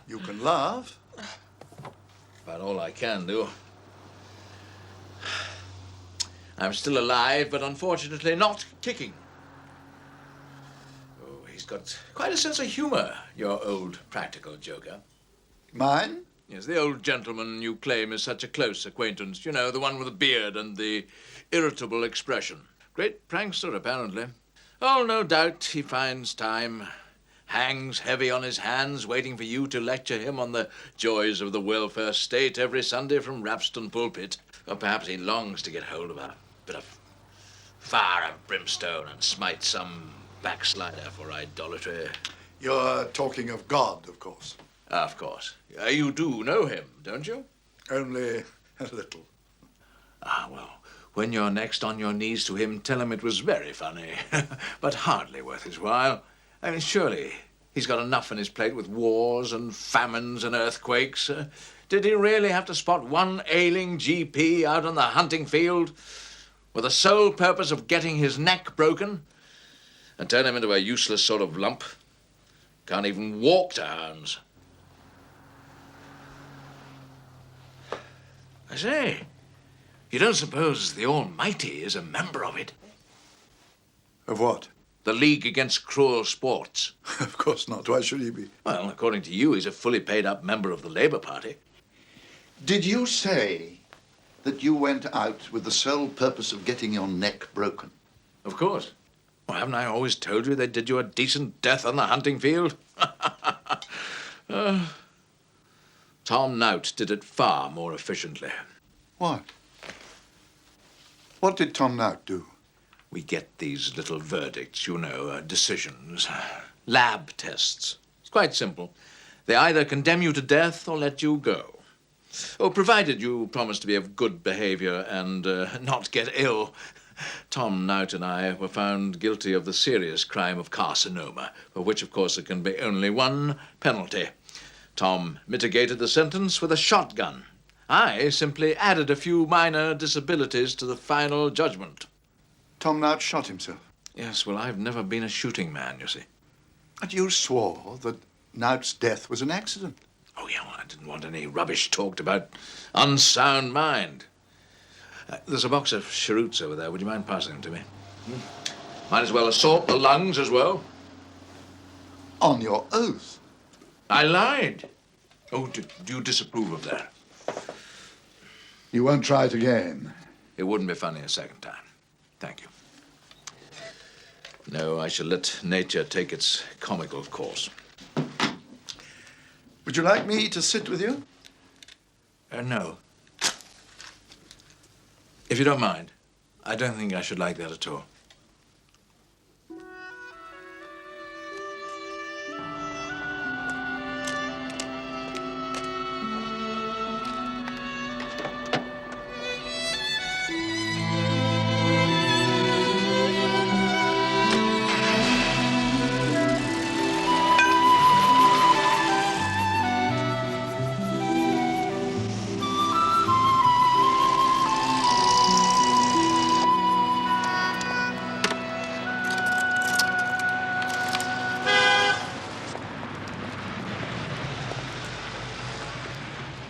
You can laugh. About all I can do. I'm still alive, but unfortunately not kicking. Oh, he's got quite a sense of humor, your old practical joker. Mine? Yes, the old gentleman you claim is such a close acquaintance. You know, the one with the beard and the irritable expression. Great prankster, apparently. Oh, no doubt he finds time. Hangs heavy on his hands, waiting for you to lecture him on the joys of the welfare state every Sunday from Rapston pulpit. Or perhaps he longs to get hold of a bit of fire and brimstone and smite some backslider for idolatry. You're talking of God, of course. Of course. You do know him, don't you? Only a little. Ah, well, when you're next on your knees to him, tell him it was very funny, but hardly worth his while. I mean, surely he's got enough on his plate with wars and famines and earthquakes. Did he really have to spot one ailing GP out on the hunting field with the sole purpose of getting his neck broken and turn him into a useless sort of lump? Can't even walk to hounds. I say, you don't suppose the Almighty is a member of it? Of what? The League Against Cruel Sports. Of course not. Why should he be? Well, according to you, he's a fully paid-up member of the Labour Party. Did you say that you went out with the sole purpose of getting your neck broken? Of course. Well, haven't I always told you they did you a decent death on the hunting field? Tom Nout did it far more efficiently. What? What did Tom Nout do? We get these little verdicts, you know, decisions, lab tests. It's quite simple. They either condemn you to death or let you go. Oh, provided you promise to be of good behavior and not get ill. Tom Nout and I were found guilty of the serious crime of carcinoma, for which, of course, there can be only one penalty. Tom mitigated the sentence with a shotgun. I simply added a few minor disabilities to the final judgment. Tom Nout shot himself? Yes, well, I've never been a shooting man, you see. And you swore that Nout's death was an accident. Oh, yeah, well, I didn't want any rubbish talked about unsound mind. There's a box of cheroots over there. Would you mind passing them to me? Might as well assault the lungs as well. On your oath? I lied. Oh, do you disapprove of that? You won't try it again? It wouldn't be funny a second time. Thank you. No, I shall let nature take its comical course. Would you like me to sit with you? No. If you don't mind, I don't think I should like that at all.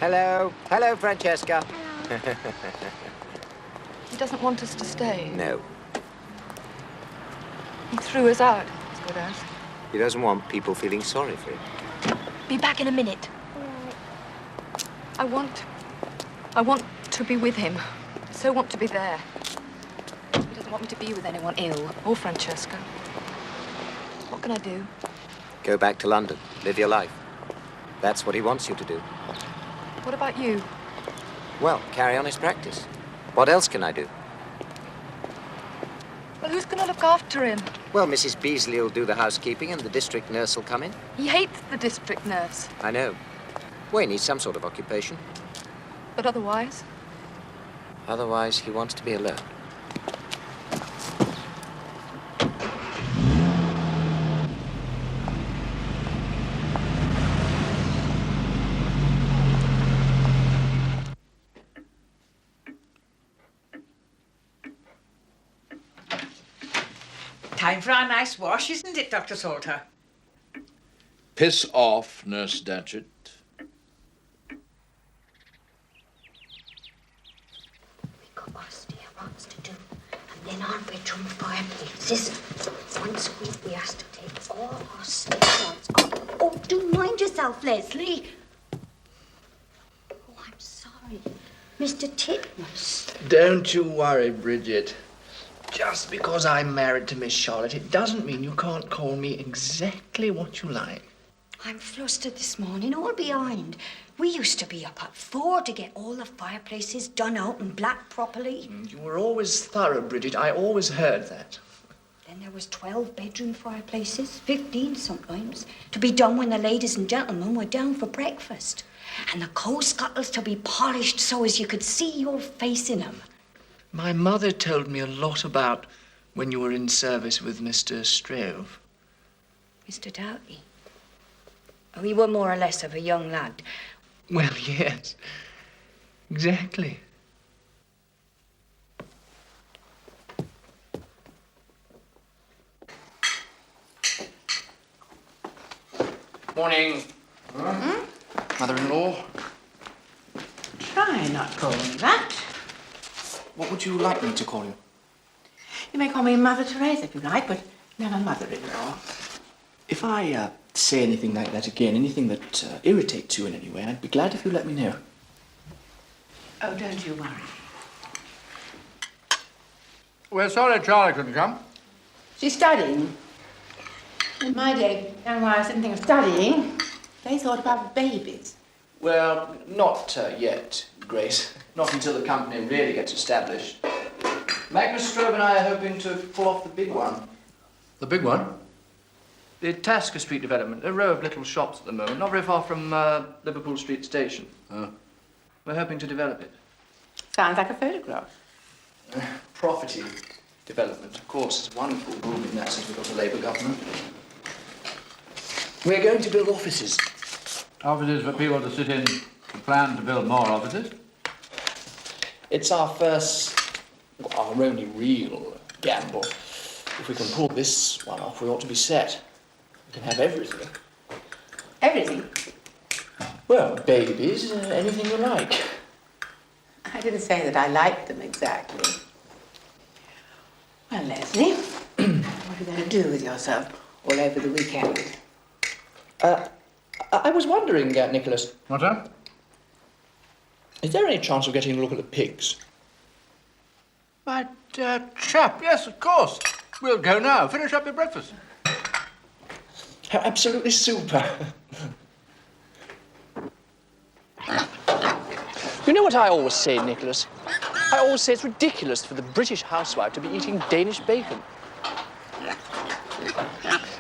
Hello. Hello, Francesca. He doesn't want us to stay. No. He threw us out, as good as. He doesn't want people feeling sorry for him. Be back in a minute. I want to be with him. I so want to be there. He doesn't want me to be with anyone ill, or Francesca. What can I do? Go back to London. Live your life. That's what he wants you to do. What about you? Well, carry on his practice. What else can I do? Well, who's going to look after him? Well, Mrs. Beasley will do the housekeeping and the district nurse will come in. He hates the district nurse. I know. Well, he needs some sort of occupation. But otherwise? Otherwise, he wants to be alone. time for our nice wash, isn't it, Dr. Salter? Piss off, Nurse Datchet. We got our stairwells to do, and then our bedroom fireplaces. Once a week we has to take all our stairwells off. Oh, do mind yourself, Leslie. Oh, I'm sorry. Mr. Titmuss. Don't you worry, Bridget. Just because I'm married to Miss Charlotte, it doesn't mean you can't call me exactly what you like. I'm flustered this morning, all behind. We used to be up at 4 to get all the fireplaces done out and black properly. You were always thorough, Bridget. I always heard that. Then there was 12 bedroom fireplaces, 15 sometimes, to be done when the ladies and gentlemen were down for breakfast. And the coal scuttles to be polished so as you could see your face in them. My mother told me a lot about when you were in service with Mr. Strove. Mr. Doughty? Oh, he were more or less of a young lad. Well, yes. Exactly. Morning. Mother-in-law. Try not calling me that. What would you like me to call you? You may call me Mother Teresa if you like, but never mother-in-law. If I say anything like that again, anything that irritates you in any way, I'd be glad if you let me know. Oh, don't you worry. We're sorry Charlie couldn't come. She's studying. In my day, young wives didn't think of studying. They thought about babies. Well, not yet, Grace. Not until the company really gets established. Magnus Strove and I are hoping to pull off the big one. The big one? The Tasker Street development, a row of little shops at the moment, not very far from Liverpool Street Station. Oh. We're hoping to develop it. Sounds like a photograph. Property development, of course, is wonderful boom in that since we've got a Labour government. We're going to build offices. Offices for people to sit in. We plan to build more offices. It's our first, our only real gamble. If we can pull this one off, we ought to be set. We can have everything. Everything. Well, babies, anything you like. I didn't say that I liked them exactly. Well, Leslie, what are you going to do with yourself all over the weekend? I was wondering, Nicholas, What's that? is there any chance of getting a look at the pigs? My chap, yes, of course. We'll go now. Finish up your breakfast. How absolutely super. You know what I always say, Nicholas? I always say it's ridiculous for the British housewife to be eating Danish bacon.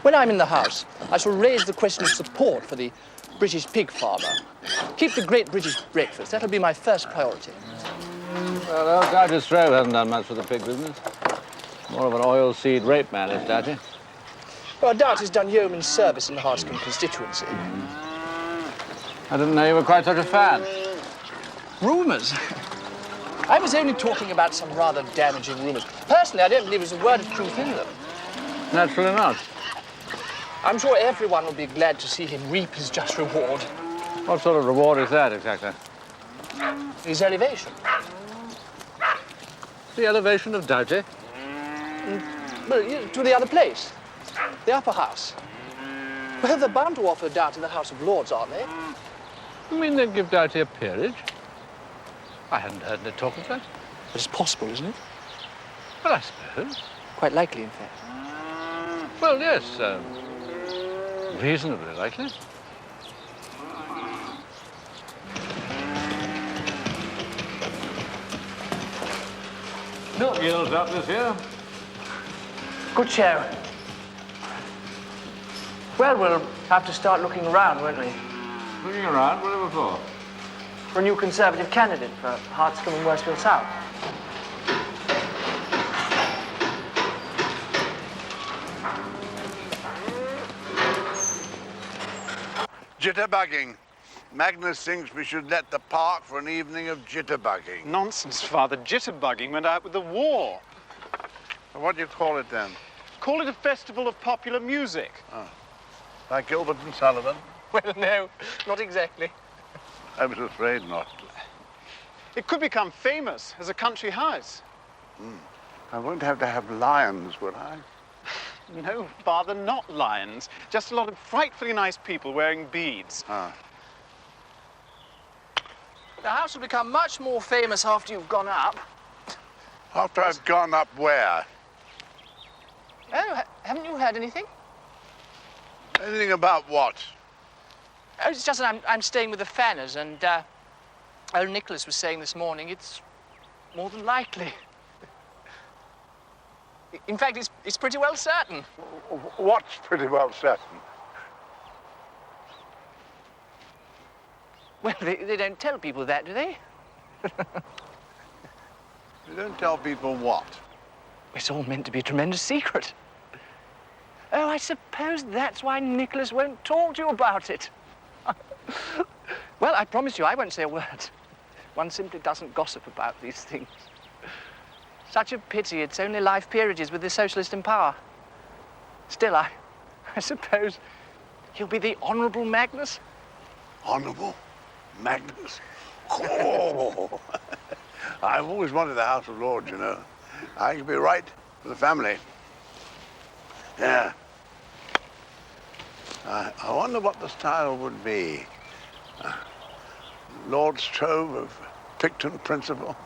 When I'm in the House, I shall raise the question of support for the British pig farmer. Keep the great British breakfast. That'll be my first priority. Well, old Dr. Strove hasn't done much for the pig business. More of an oilseed rape man, is Dodgy. Well, I doubt he's done yeoman's service in the Harscombe constituency. I didn't know you were quite such a fan. Rumours? I was only talking about some rather damaging rumours. Personally, I don't believe there's a word of truth in them. Naturally not. I'm sure everyone will be glad to see him reap his just reward. What sort of reward is that, exactly? His elevation. The elevation of Dodgy? Well, to the other place. The upper house. Well, they're bound to offer down to the House of Lords, aren't they? You mean they'd give Dodgy a peerage? I hadn't heard any talk of that. But it's possible, isn't it? Well, I suppose. Quite likely, in fact. Well, yes, reasonably likely. Milk yields up this year. Good show. Well, we'll have to start looking around, won't we? Looking around, whatever for? For a new Conservative candidate for Hartscombe and Worsfield South. Jitterbugging. Magnus thinks we should let the park for an evening of jitterbugging. Nonsense, Father. Jitterbugging went out with the war. What do you call it then? call it a festival of popular music. Oh. Like Gilbert and Sullivan? Well, no, not exactly. I was afraid not. It could become famous as a country house. I won't have to have lions, will I? No, Father, not lions. Just a lot of frightfully nice people wearing beads. Ah. The house will become much more famous after you've gone up. After I've gone up where? Oh, haven't you heard anything? Anything about what? Oh, it's just that I'm staying with the Fanners, and old Nicholas was saying this morning it's more than likely. In fact, it's pretty well certain. What's pretty well certain? Well, they don't tell people that, do they? You don't tell people what? It's all meant to be a tremendous secret. Oh, I suppose that's why Nicholas won't talk to you about it. Well, I promise you I won't say a word. One simply doesn't gossip about these things. Such a pity it's only life peerages with the socialist in power. Still, I suppose he'll be the Honourable Magnus. Honourable Magnus? Oh. I've always wanted the House of Lords, you know. I could be right for the family. Yeah. I wonder what the style would be. Lord Strove of Picton Principal.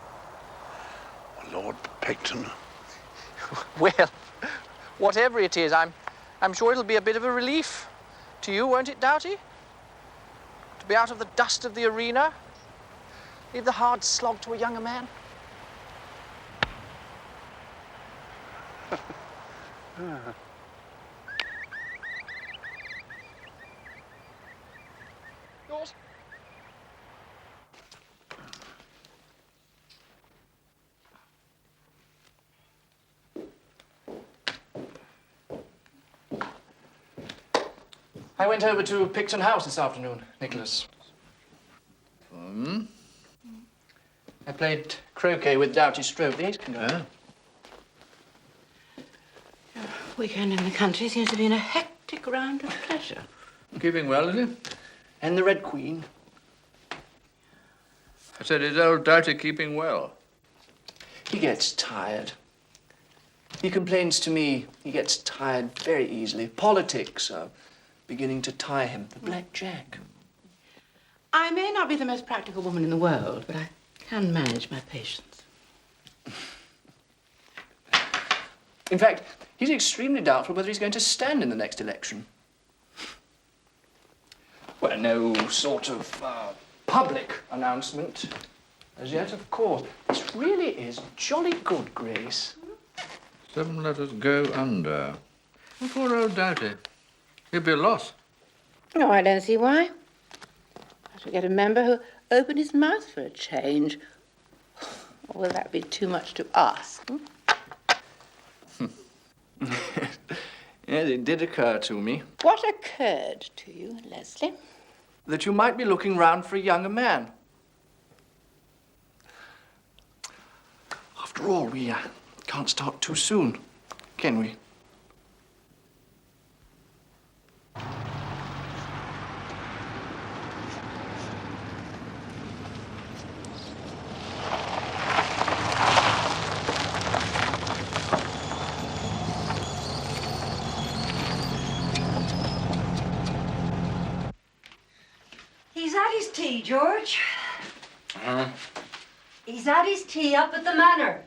Lord Picton. Well, whatever it is, I'm sure it'll be a bit of a relief to you, won't it, Doughty? To be out of the dust of the arena, leave the hard slog to a younger man. Yours? I went over to Picton House this afternoon, Nicholas. I played croquet with Doughty Strove, the ace king. Weekend in the country seems to be in a hectic round of pleasure. Keeping well, is he? And the Red Queen. I said, is old Doughty keeping well? He gets tired. He complains to me he gets tired very easily. Politics are beginning to tire him. The blackjack. I may not be the most practical woman in the world, but I can manage my patience. In fact, he's extremely doubtful whether he's going to stand in the next election. Well, no sort of public announcement as yet, of course. This really is jolly good, Grace. 7 letters go under. Oh, poor old Doughty. He'll be a loss. No, I don't see why. I should get a member who'll open his mouth for a change. Or will that be too much to ask? Yes, it did occur to me. What occurred to you, Leslie? That you might be looking round for a younger man. After all, we can't start too soon, can we? He's had his tea, George. He's had his tea up at the manor.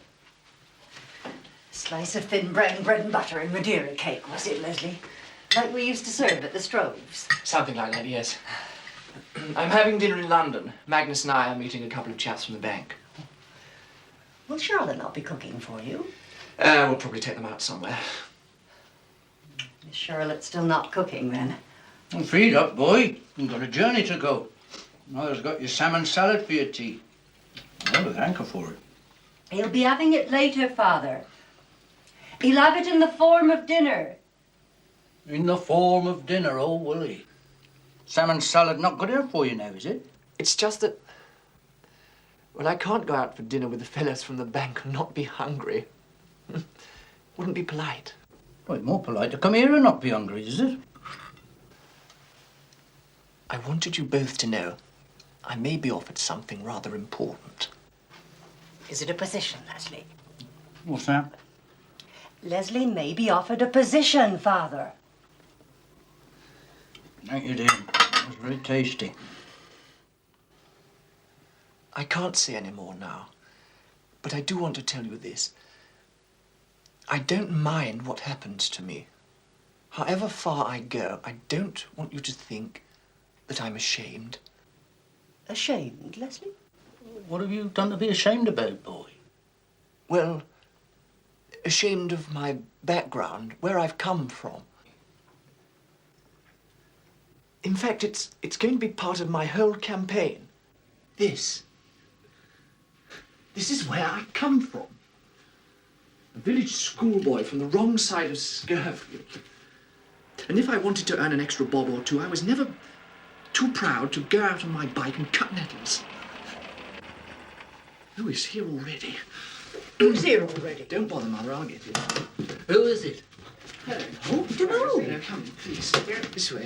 Slice of thin brown bread and butter and Madeira cake, was it, Leslie? Like we used to serve at the Stroves. Something like that, yes. I'm having dinner in London. Magnus and I are meeting a couple of chaps from the bank. Will Charlotte not be cooking for you? We'll probably take them out somewhere. Is Charlotte still not cooking, then? Well, feed up, boy. You've got a journey to go. Mother's got your salmon salad for your tea. I would hanker for it. He'll be having it later, Father. He'll have it in the form of dinner. In the form of dinner, oh, will he? Salmon salad not good enough for you now, is it? It's just that... Well, I can't go out for dinner with the fellows from the bank and not be hungry. Wouldn't be polite. Well, it's more polite to come here and not be hungry, is it? I wanted you both to know I may be offered something rather important. Is it a position, Leslie? What's that? Leslie may be offered a position, Father. Thank you, dear. That was very tasty. I can't say any more now, but I do want to tell you this. I don't mind what happens to me. However far I go, I don't want you to think that I'm ashamed. Ashamed, Leslie? What have you done to be ashamed about, boy? Well, ashamed of my background, where I've come from. In fact, it's going to be part of my whole campaign. This is where I come from. A village schoolboy from the wrong side of Scurfield. And if I wanted to earn an extra bob or two, I was never too proud to go out on my bike and cut nettles. Who is here already? Who's here already? Don't bother, Mother, I'll get you. Who is it? Hello. Come in, please. This way.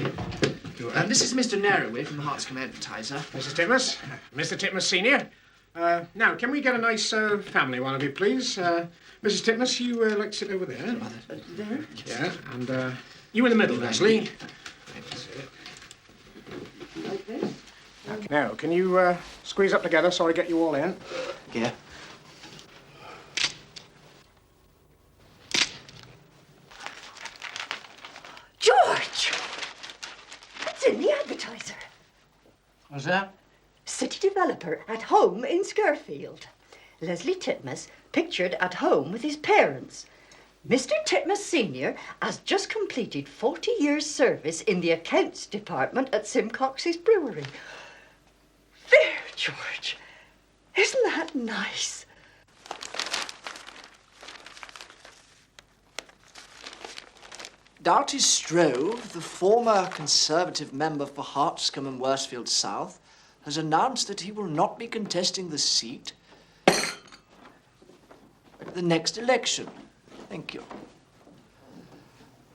This is Mr. Narroway from the Hartscombe Advertiser. Mrs. Titmus, Mr. Titmus Senior. Now, can we get a nice family one of you, please? Mrs. Titmus, you like to sit over there. There? Yeah, and you in the middle, Leslie. Like this? Now, can you squeeze up together so I get you all in? Yeah. George! It's in the Advertiser. What's that? City developer at home in Scurfield. Leslie Titmus pictured at home with his parents. Mr. Titmus Senior has just completed 40 years' service in the accounts department at Simcox's brewery. There, George. Isn't that nice? Doughty Strove, the former Conservative member for Hartscombe and Worsfield South, has announced that he will not be contesting the seat at the next election. Thank you.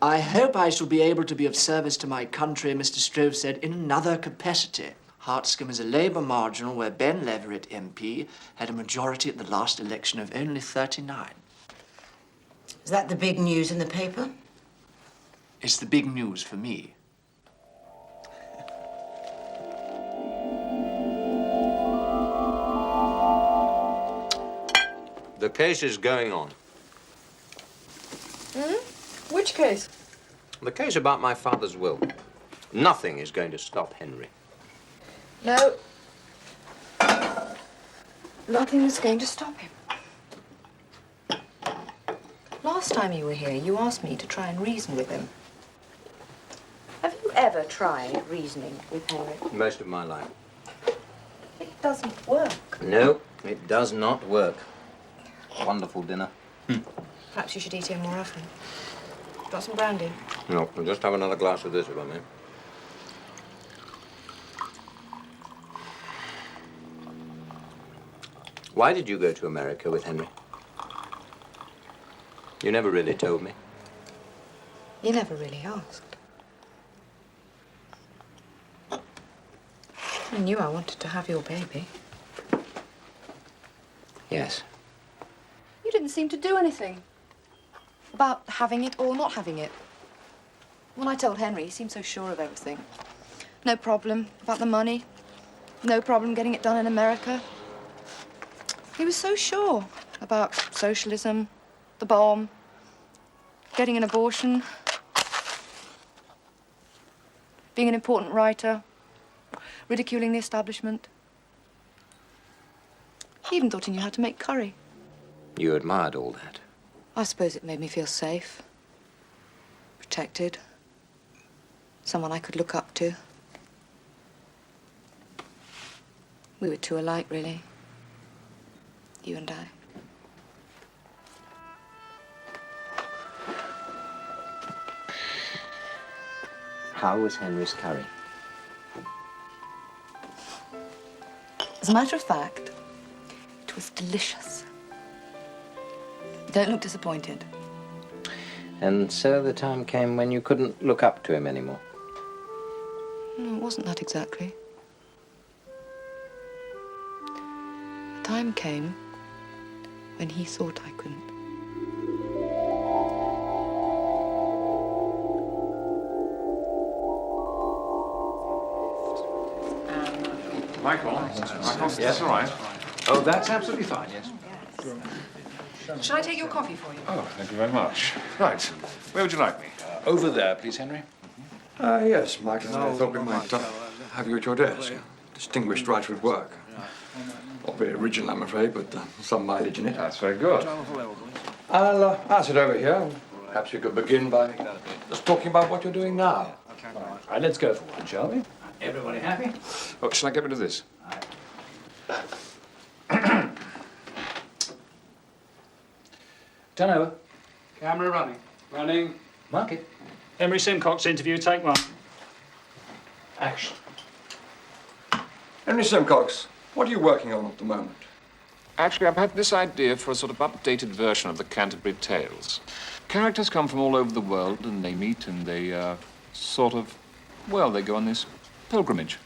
I hope I shall be able to be of service to my country, Mr. Strove said, in another capacity. Hartscombe is a Labour marginal where Ben Leverett MP had a majority at the last election of only 39. Is that the big news in the paper? It's the big news for me. The case is going on. Which case? The case about my father's will. Nothing is going to stop Henry. No. Nothing is going to stop him. Last time you were here, you asked me to try and reason with him. Have you ever tried reasoning with Henry? Most of my life. It doesn't work. No, it does not work. Wonderful dinner. Perhaps you should eat here more often. Got some brandy? No, I'll just have another glass of this if I may. Why did you go to America with Henry? You never really told me. You never really asked. I knew I wanted to have your baby. Yes. You didn't seem to do anything about having it or not having it. When I told Henry, he seemed so sure of everything. No problem about the money. No problem getting it done in America. He was so sure about socialism, the bomb, getting an abortion, being an important writer, ridiculing the establishment. He even thought he knew how to make curry. You admired all that. I suppose it made me feel safe, protected, someone I could look up to. We were two alike, really, you and I. How was Henry's curry? As a matter of fact, it was delicious. Don't look disappointed. And so the time came when you couldn't look up to him anymore. No, it wasn't that exactly. The time came when he thought I couldn't. Michael, that's all right. Oh, that's absolutely fine, yes. Shall I take your coffee for you? Oh, thank you very much. Right. Where would you like me? Over there, please, Henry. Yes, Michael. I thought we might have you at your desk. Distinguished writer at work. Not very original, I'm afraid, but some mileage in it. That's very good. I'll sit over here. Perhaps you could begin by just talking about what you're doing now. All right, let's go for it, shall we? Everybody happy? Oh, shall I get rid of this? Turn over. Camera running. Running. Mark it. Henry Simcox interview, take one. Action. Henry Simcox, what are you working on at the moment? Actually, I've had this idea for a sort of updated version of the Canterbury Tales. Characters come from all over the world, and they meet, and they, they go on this pilgrimage.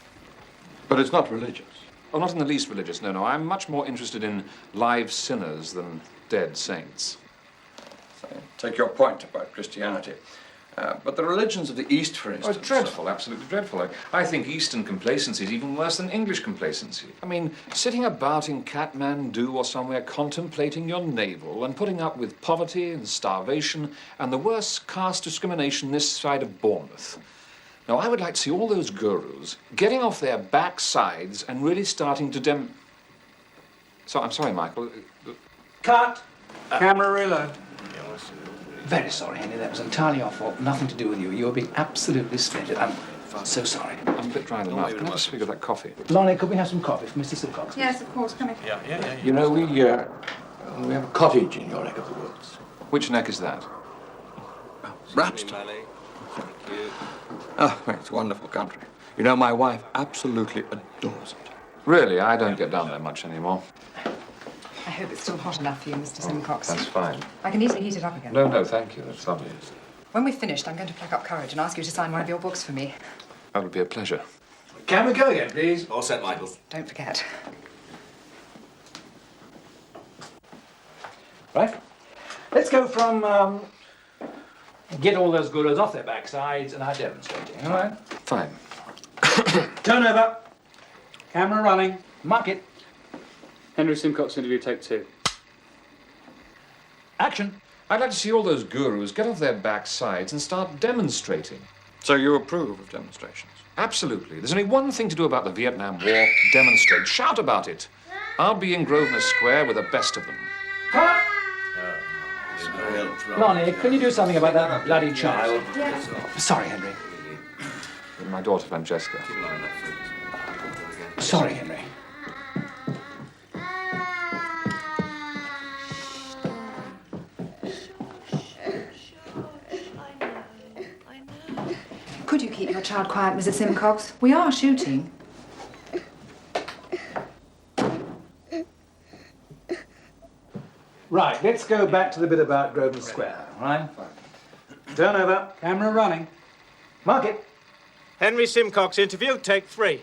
But it's not religious. Oh, not in the least religious, no. I'm much more interested in live sinners than dead saints. So, take your point about Christianity. But the religions of the East, for instance... Oh, dreadful, absolutely dreadful. I think Eastern complacency is even worse than English complacency. I mean, sitting about in Kathmandu or somewhere contemplating your navel and putting up with poverty and starvation and the worst caste discrimination this side of Bournemouth. Now, I would like to see all those gurus getting off their backsides and really starting to So, I'm sorry, Michael. Cut! Camera reload. Very sorry, Henry. That was entirely our fault. Nothing to do with you. You're being absolutely splendid. I'm so sorry. I'm a bit dry in the mouth. Can I just speak of that coffee? Lonnie, could we have some coffee for Mr. Silcox? Yes, of course. Come in. Yeah. You know, we have a cottage in your neck of the woods. Which neck is that? Rapston. Oh, it's a wonderful country. You know, my wife absolutely adores it. Really? I don't get down there much anymore. I hope it's still hot enough for you, Mr. Simcox. That's fine. I can easily heat it up again. No, thank you. That's lovely. When we've finished, I'm going to pluck up courage and ask you to sign one of your books for me. That would be a pleasure. Can we go again, please? All set, Michael. Don't forget. Right. Let's go from get all those gurus off their backsides and our demonstrating, all right? Fine. Turn over. Camera running. Mark it. Henry Simcox interview, take two. Action. I'd like to see all those gurus get off their backsides and start demonstrating. So you approve of demonstrations? Absolutely. There's only one thing to do about the Vietnam War. Demonstrate. Shout about it. I'll be in Grosvenor Square with the best of them. Cut! Lonnie, can you do something about that bloody child? Yes. Sorry, Henry. My daughter, Francesca. Sorry, Henry. Could you keep your child quiet, Mrs. Simcox? We are shooting. Right, let's go back to the bit about Grosvenor Square, all right? Turn over. Camera running. Mark it. Henry Simcox interview, take three.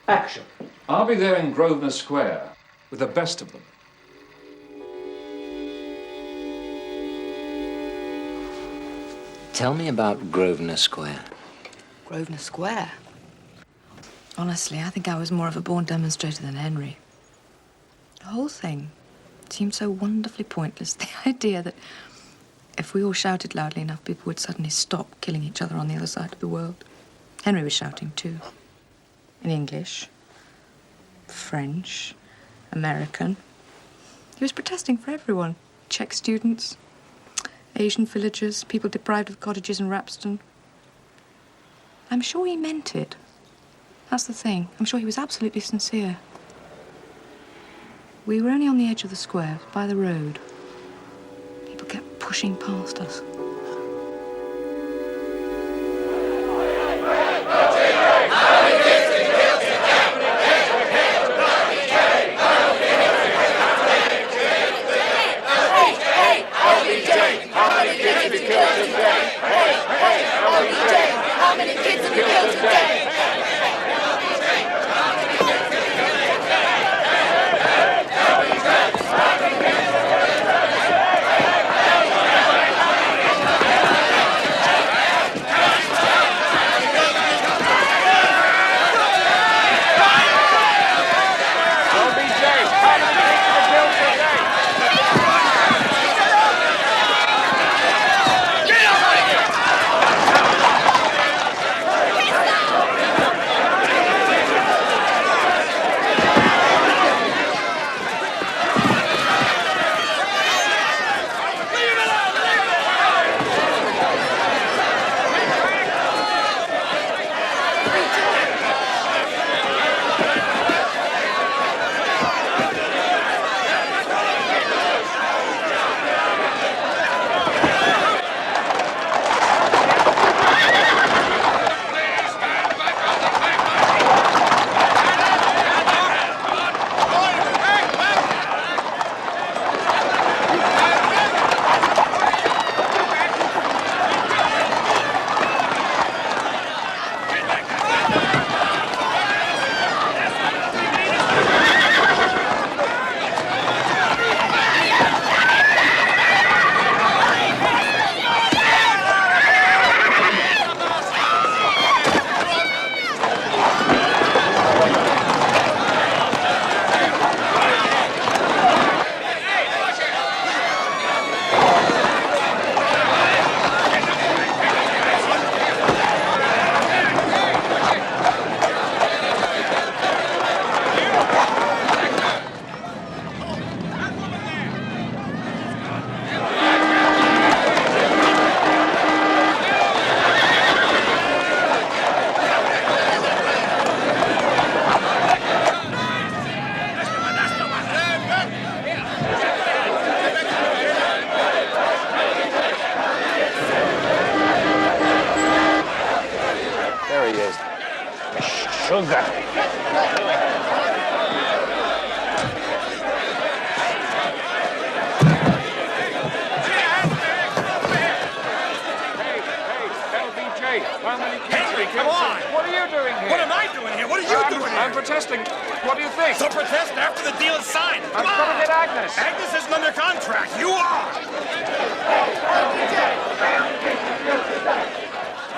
Action. I'll be there in Grosvenor Square with the best of them. Tell me about Grosvenor Square. Grosvenor Square? Honestly, I think I was more of a born demonstrator than Henry. The whole thing seemed so wonderfully pointless. The idea that if we all shouted loudly enough, people would suddenly stop killing each other on the other side of the world. Henry was shouting too. In English, French, American. He was protesting for everyone. Czech students, Asian villagers, people deprived of cottages in Rapston. I'm sure he meant it. That's the thing. I'm sure he was absolutely sincere. We were only on the edge of the square, by the road. People kept pushing past us. Hey! How many kids have you killed today? Sugar. Henry, come on! What are you doing here? What am I doing here? What are you doing here? I'm protesting. What do you think? So protest after the deal is signed. Come I'm on! going to get Agnes. Agnes isn't under contract. You are!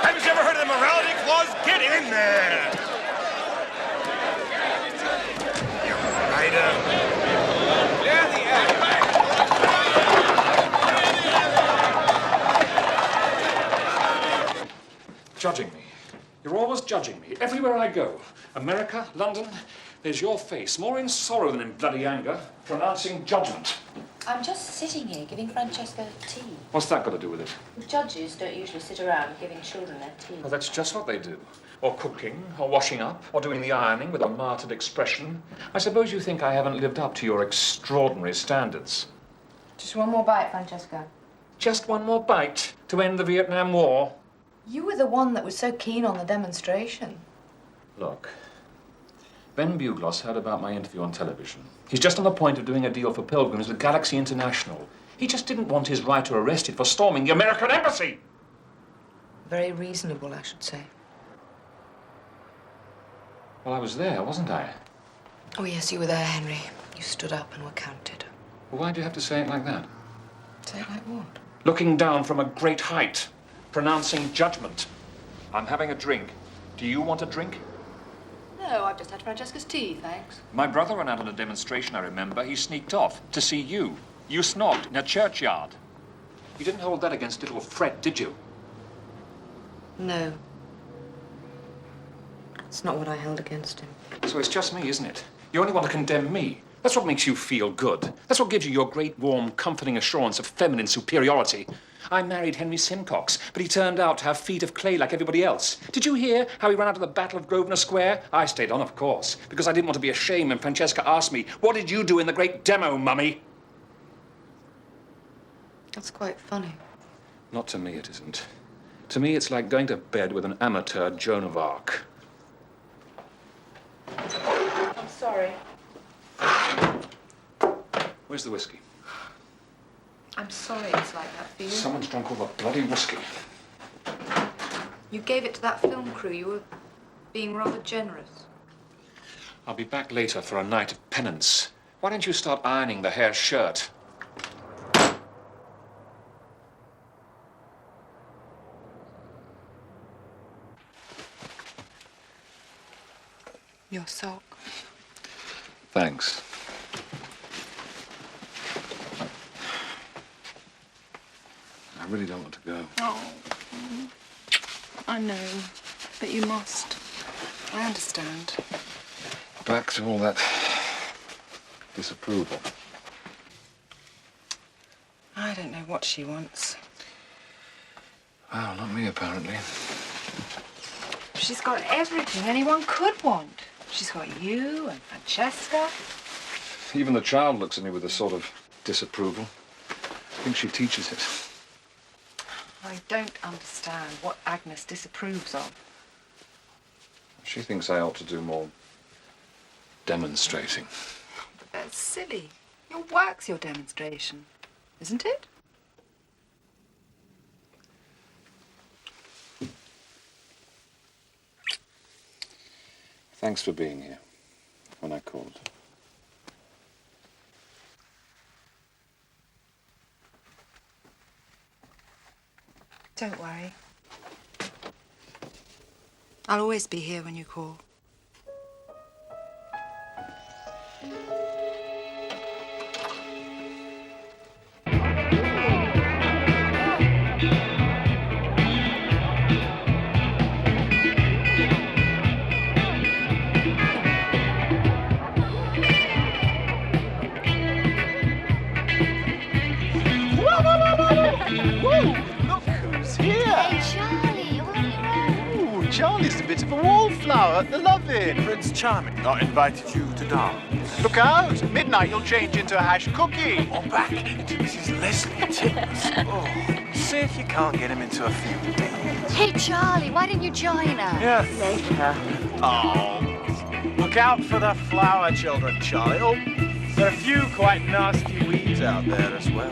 Haven't you ever heard of the morality clause? Get in there! You writer. Yeah, the Judging me. You're always judging me. Everywhere I go. America, London, there's your face, more in sorrow than in bloody anger, pronouncing judgment. I'm just sitting here giving Francesca tea. What's that got to do with it? Judges don't usually sit around giving children their tea. Well, that's just what they do. Or cooking, or washing up, or doing the ironing with a martyred expression. I suppose you think I haven't lived up to your extraordinary standards. Just one more bite, Francesca. Just one more bite to end the Vietnam War. You were the one that was so keen on the demonstration. Look, Ben Bugloss heard about my interview on television. He's just on the point of doing a deal for pilgrims with Galaxy International. He just didn't want his writer arrested for storming the American embassy. Very reasonable, I should say. Well, I was there, wasn't I? Oh, yes, you were there, Henry. You stood up and were counted. Well, why do you have to say it like that? Say it like what? Looking down from a great height, pronouncing judgment. I'm having a drink. Do you want a drink? No, I've just had Francesca's tea, thanks. My brother went out on a demonstration, I remember. He sneaked off to see you. You snogged in a churchyard. You didn't hold that against little Fred, did you? No. It's not what I held against him. So it's just me, isn't it? You only want to condemn me. That's what makes you feel good. That's what gives you your great, warm, comforting assurance of feminine superiority. I married Henry Simcox, but he turned out to have feet of clay like everybody else. Did you hear how he ran out of the Battle of Grosvenor Square? I stayed on, of course, because I didn't want to be ashamed when Francesca asked me, "What did you do in the great demo, Mummy?" That's quite funny. Not to me, it isn't. To me, it's like going to bed with an amateur Joan of Arc. I'm sorry. Where's the whiskey? I'm sorry it's like that for you. Someone's drunk all the bloody whiskey. You gave it to that film crew. You were being rather generous. I'll be back later for a night of penance. Why don't you start ironing the hair shirt? Your sock. Thanks. I really don't want to go. Oh, I know, but you must. I understand. Back to all that disapproval. I don't know what she wants. Well, not me, apparently. She's got everything anyone could want. She's got you and Francesca. Even the child looks at me with a sort of disapproval. I think she teaches it. I don't understand what Agnes disapproves of. She thinks I ought to do more demonstrating. But that's silly. Your work's your demonstration, isn't it? Thanks for being here when I called. Don't worry. I'll always be here when you call. Charlie's a bit of a wallflower. I love it. Prince Charming not invited you to dance. Look out! At midnight you'll change into a hash cookie. Or back into Mrs. Leslie Titmus. Oh, see if you can't get him into a few days. Hey, Charlie, why didn't you join us? Yeah. Later. Oh. Look out for the flower children, Charlie. Oh, There are a few quite nasty weeds out there as well.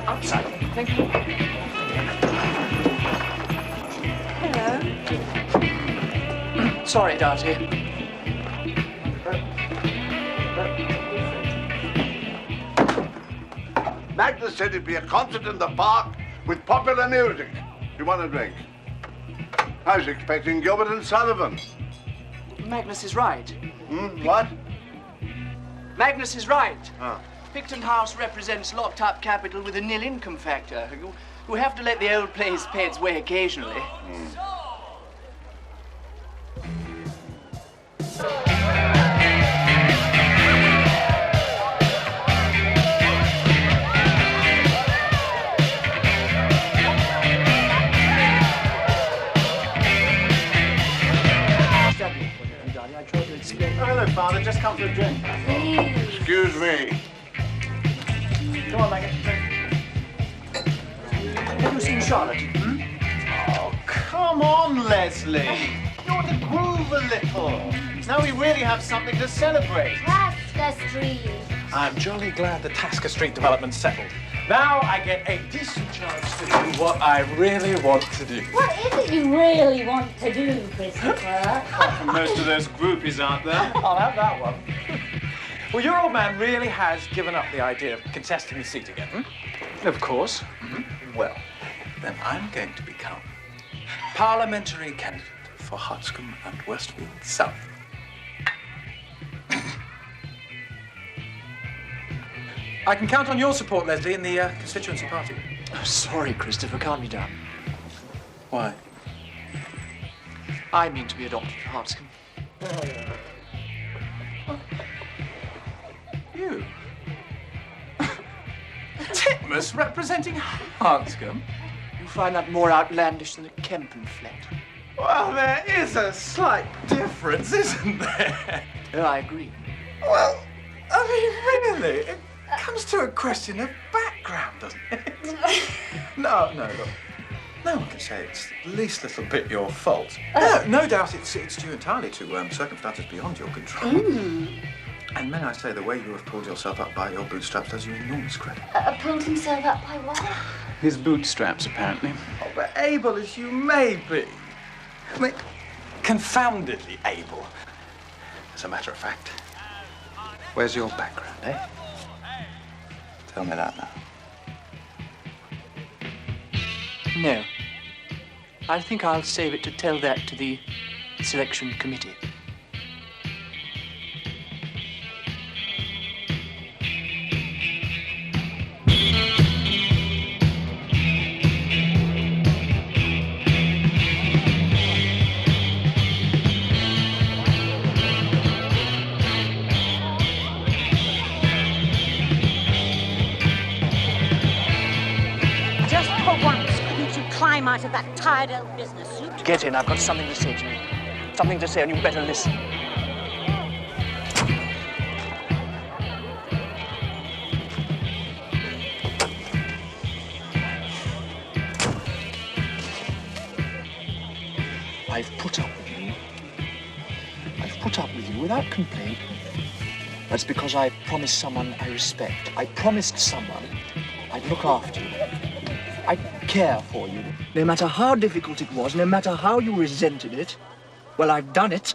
Outside. Thank you. Hello. Sorry, Darty. Magnus said it'd be a concert in the park with popular music. You want a drink? I was expecting Gilbert and Sullivan. Magnus is right. What? Magnus is right. Ah. Picton House represents locked-up capital with a nil income factor. You have to let the old place pay its way occasionally. I tried to explain. Oh, hello, Father. Just come for a drink. Excuse me. Come on, Maggie. Have you seen Charlotte? Oh, come on, Leslie. You want to groove a little. Now we really have something to celebrate. Tasker Street. I'm jolly glad the Tasker Street development's settled. Now I get a decent chance to do what I really want to do. What is it you really want to do, Christopher? Most of those groupies aren't there. I'll have that one. Well, your old man really has given up the idea of contesting the seat again. Of course. Well, then I'm going to become parliamentary candidate for Hartscombe and Westfield South. I can count on your support, Leslie, in the constituency party. Oh, sorry, Christopher. Can't be done. Why? I mean to be adopted at Hartscombe. You? Titmus representing Hartscombe? You find that more outlandish than a Kempenflet. Well, there is a slight difference, isn't there? Oh, I agree. Well, I mean, really, it comes to to a question of background, doesn't it? No, look. No one can say it's the least little bit your fault. No doubt it's due entirely to circumstances beyond your control. And may I say, the way you have pulled yourself up by your bootstraps does you enormous credit. Pulled himself up by what? His bootstraps, apparently. Oh, but able as you may be. I mean, confoundedly able. As a matter of fact. Where's your background, eh? Tell me that now. No. I think I'll save it to tell that to the selection committee. Climb out of that tired old business suit. Get in, I've got something to say to you. Something to say, and you better listen. I've put up with you. I've put up with you without complaint. That's because I promised someone I respect. I promised someone I'd look after you. I'd care for you. No matter how difficult it was, no matter how you resented it, well, I've done it.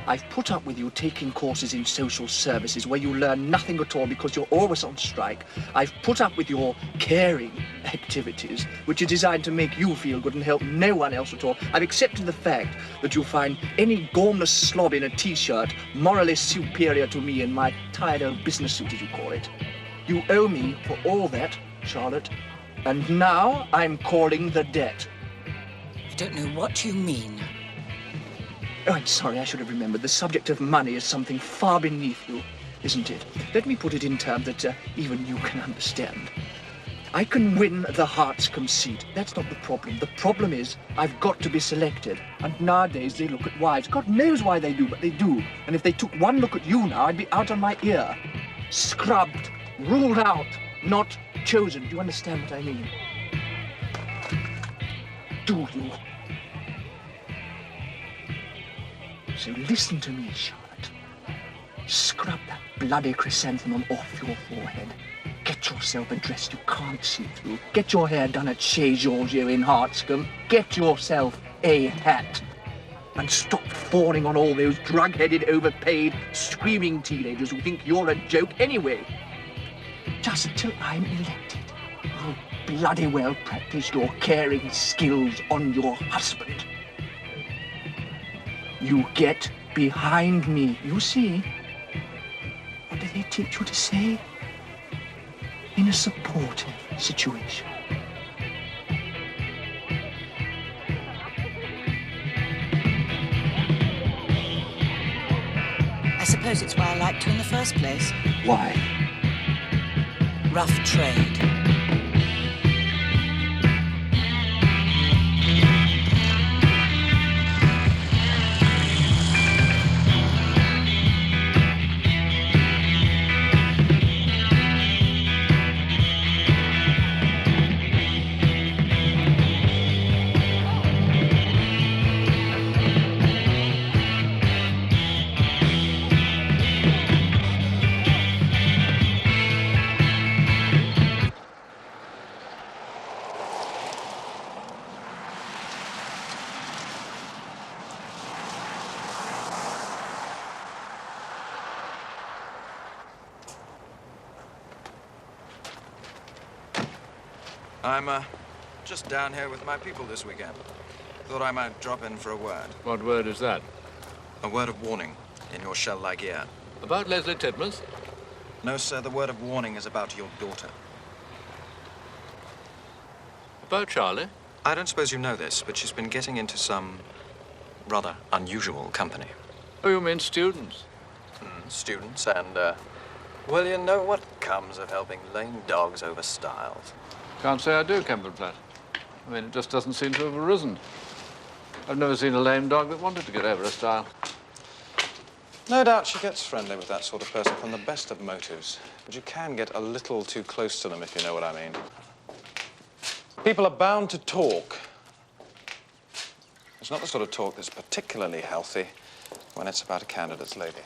I've put up with you taking courses in social services where you learn nothing at all because you're always on strike. I've put up with your caring activities, which are designed to make you feel good and help no one else at all. I've accepted the fact that you find any gormless slob in a T-shirt morally superior to me in my tired old business suit, as you call it. You owe me for all that, Charlotte, and now I'm calling the debt. I don't know what you mean. Oh, I'm sorry, I should have remembered. The subject of money is something far beneath you, isn't it? Let me put it in terms that even you can understand. I can win the heart's conceit. That's not the problem. The problem is I've got to be selected. And nowadays they look at wives. God knows why they do, but they do. And if they took one look at you now, I'd be out on my ear. Scrubbed, ruled out, not chosen. Do you understand what I mean? Do you? So listen to me, Charlotte. Scrub that bloody chrysanthemum off your forehead. Get yourself a dress you can't see through. Get your hair done at Chez Giorgio in Hartscombe. Get yourself a hat. And stop fawning on all those drug-headed, overpaid, screaming teenagers who think you're a joke anyway. Just till I'm elected, you'll bloody well practice your caring skills on your husband. You get behind me, you see. What do they teach you to say? In a supportive situation. I suppose it's why I liked you in the first place. Why? Rough trade. I'm just down here with my people this weekend. Thought I might drop in for a word. What word is that? A word of warning in your shell-like ear. About Leslie Titmuss? No, sir, the word of warning is about your daughter. About Charlie? I don't suppose you know this, but she's been getting into some rather unusual company. Oh, you mean students? Students and, well, you know what comes of helping lame dogs over stiles. Can't say I do, Campbell-Platt. I mean, it just doesn't seem to have arisen. I've never seen a lame dog that wanted to get over a stile. No doubt she gets friendly with that sort of person from the best of motives. But you can get a little too close to them, if you know what I mean. People are bound to talk. It's not the sort of talk that's particularly healthy when it's about a candidate's lady.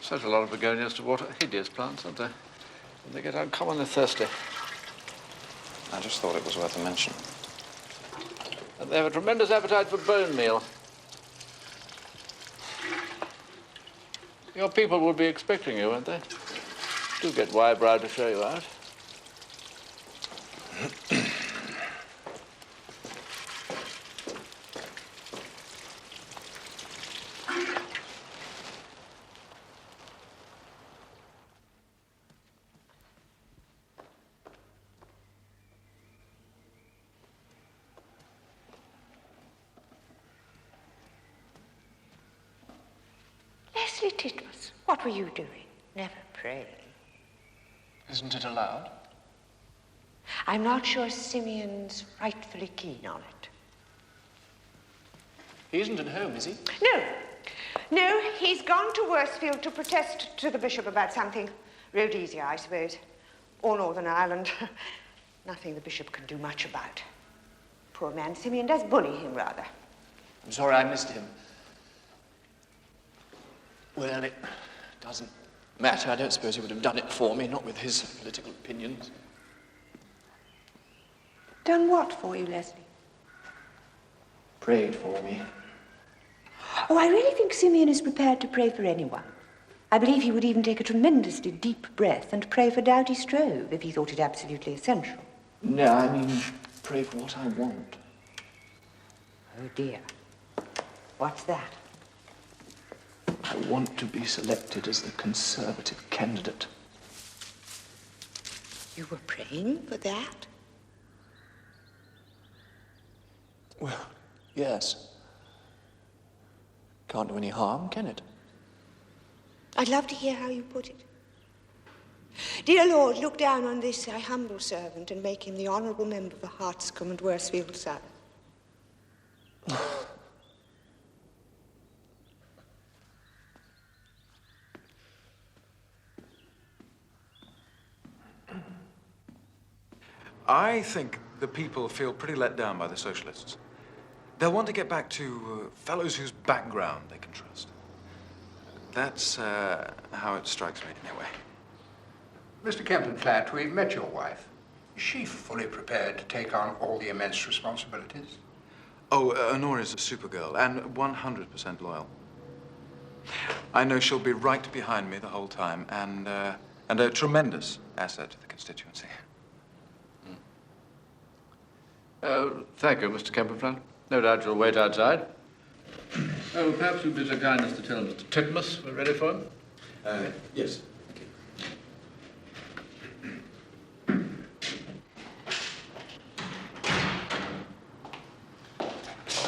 Such a lot of begonias to water. Hideous plants, aren't they? They get uncommonly thirsty. I just thought it was worth a mention. And they have a tremendous appetite for bone meal. Your people will be expecting you, won't they? Do get Wybrow to show you out. Leslie Titmus, what were you doing? Never praying. Isn't it allowed? I'm not sure Simeon's rightfully keen on it. He isn't at home, is he? No, he's gone to Worsfield to protest to the bishop about something. Rhodesia, I suppose. Or Northern Ireland. Nothing the bishop can do much about. Poor man, Simeon does bully him, rather. I'm sorry I missed him. Well, it doesn't matter. I don't suppose he would have done it for me, not with his political opinions. Done what for you, Leslie? Prayed for me. Oh, I really think Simeon is prepared to pray for anyone. I believe he would even take a tremendously deep breath and pray for Doughty Strove if he thought it absolutely essential. No, I mean, pray for what I want. Oh, dear. What's that? I want to be selected as the Conservative candidate. You were praying for that? Well, yes. Can't do any harm, can it? I'd love to hear how you put it. Dear Lord, look down on this, thy humble servant, and make him the honourable member for Hartscombe and Worsfield South. I think the people feel pretty let down by the socialists. They'll want to get back to fellows whose background they can trust. That's how it strikes me, anyway. Mr. Kempenflatt, we've met your wife. Is she fully prepared to take on all the immense responsibilities? Oh, Honora's a supergirl and 100% loyal. I know she'll be right behind me the whole time and a tremendous asset to the constituency. Thank you, Mr. Kempenflatt. No doubt you'll wait outside. Oh, perhaps you'd be so kind as to tell Mr. Titmus we're ready for him? Yes. I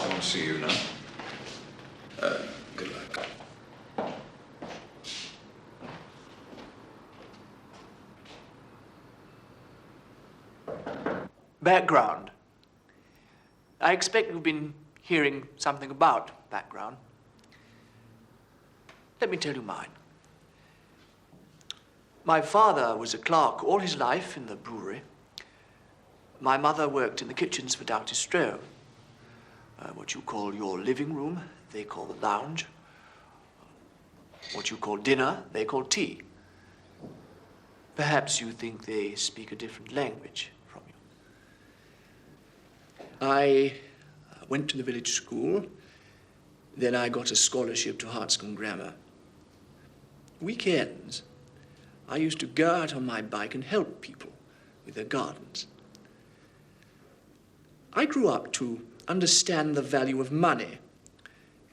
want to see you now. Good luck. Background. I expect you've been hearing something about background. Let me tell you mine. My father was a clerk all his life in the brewery. My mother worked in the kitchens for Doughty Strove. What you call your living room, they call the lounge. What you call dinner, they call tea. Perhaps you think they speak a different language from you. I went to the village school. Then I got a scholarship to Hartscombe Grammar. Weekends, I used to go out on my bike and help people with their gardens. I grew up to understand the value of money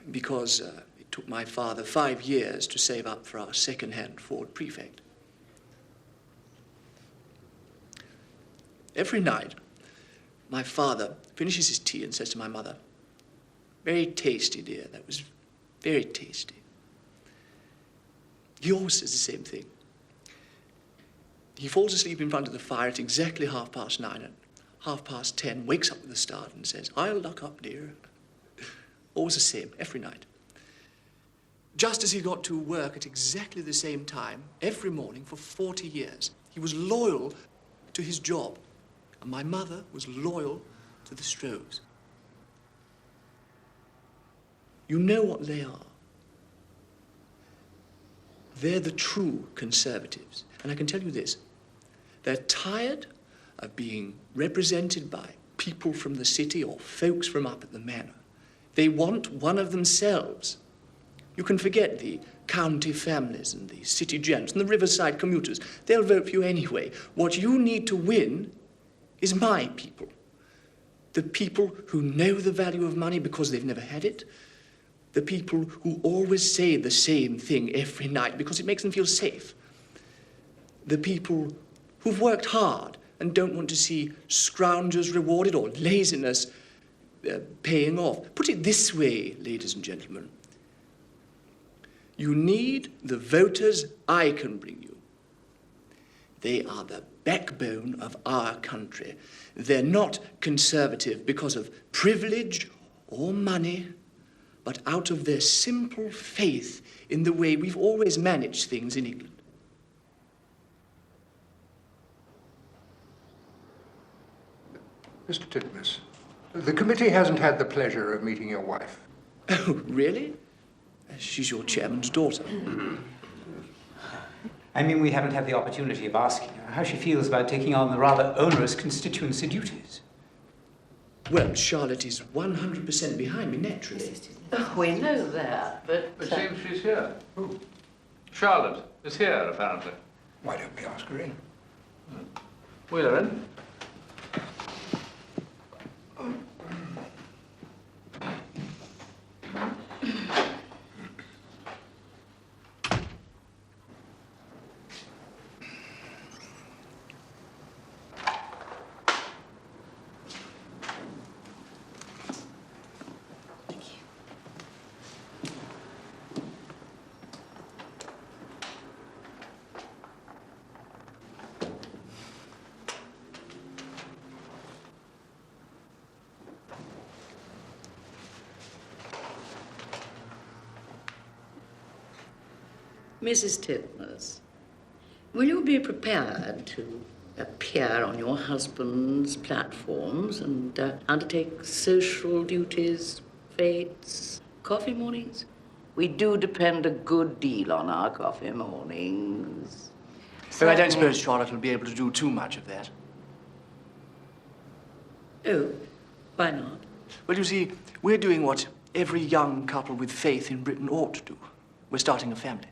because it took my father 5 years to save up for our second-hand Ford Prefect. Every night, my father finishes his tea and says to my mother, "Very tasty, dear. That was very tasty." He always says the same thing. He falls asleep in front of the fire at exactly 9:30, and 10:30, wakes up with a start and says, "I'll lock up, dear." Always the same, every night. Just as he got to work at exactly the same time, every morning for 40 years. He was loyal to his job. And my mother was loyal to the Strohs. You know what they are. They're the true conservatives. And I can tell you this. They're tired of being represented by people from the city or folks from up at the manor. They want one of themselves. You can forget the county families and the city gents and the riverside commuters. They'll vote for you anyway. What you need to win is my people. The people who know the value of money because they've never had it. The people who always say the same thing every night because it makes them feel safe. The people who've worked hard and don't want to see scroungers rewarded or laziness paying off. Put it this way, ladies and gentlemen. You need the voters I can bring you. They are the backbone of our country. They're not conservative because of privilege or money, but out of their simple faith in the way we've always managed things in England. Mr. Titmus, the committee hasn't had the pleasure of meeting your wife. Oh, really? She's your chairman's daughter. I mean, we haven't had the opportunity of asking her how she feels about taking on the rather onerous constituency duties. Well, Charlotte is 100% behind me, naturally. Oh, we know that, but... It seems she's here. Who? Charlotte is here, apparently. Why don't we ask her in? We're in. Mrs. Titmus, will you be prepared to appear on your husband's platforms and undertake social duties, fetes, coffee mornings? We do depend a good deal on our coffee mornings. So I don't suppose Charlotte will be able to do too much of that. Oh, why not? Well, you see, we're doing what every young couple with faith in Britain ought to do. We're starting a family.